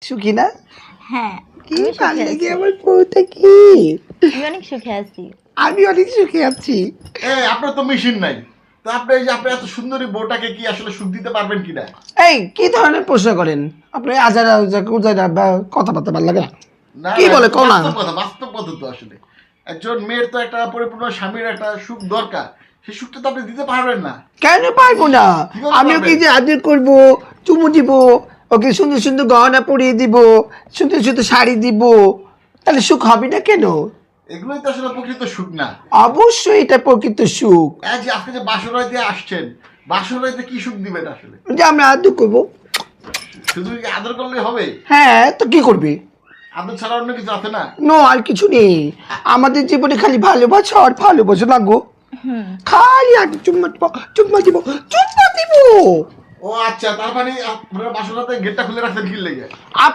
সুখী না? হ্যাঁ, কি আমি ভালো সুখে লাগে আছি। আমার বউটা কি। আমি অনেক সুখে আছি। আমি অনেক সুখে আছি। আপনার তো মেশিন নাই, তো আপনি এই যে আপনি এত সুন্দরী বউটাকে কি আসলে সুখ দিতে পারবেন কিনা? এই কি ধরনের প্রশ্ন করেন আপনি? আজারা কথাবার্তা ভালো লাগে না। না কি বলে এটা তো কও না? বাস্তব কথা তো আসলে একজন মেয়ের তো একটা পরিপূর্ণ স্বামীর একটা সুখ দরকার, সেই সুখটা তো আপনি দিতে পারবেন না। কেন পারবো না? কিভাবে আমি ওকে পারবেন? যে আদর করবো, চুমু দিব, ওকে সুন্দর সুন্দর গহনা পরিয়ে দিব, সুন্দর সুন্দর শাড়ি দিব, তাহলে সুখ হবে না কেন? এগুলোই তো আসলে প্রকৃত সুখ না। অবশ্যই এটা প্রকৃত সুখ। এই যে আজকে যে বাসরায় দিয়ে আসছেন, বাসরাইতে কি সুখ দিবেন আসলে? যে আমরা আদর করবো। শুধু কি আদর করলে হবে? হ্যাঁ, তো কি করবি? আদর ছাড়া অন্য কিছু আছে না? নো, আর কিছু নেই আমাদের জীবনে, খালি ভালোবাসা আর ভালোবাসা লাগবো। খালি আগে চুম্মা দিব, চুম্মা দিব, চুম্মা দিব। ও আচ্ছা, তার মানে আপনারা বাসরাতে গেটটা খুলে রাখছেন কি লেগে?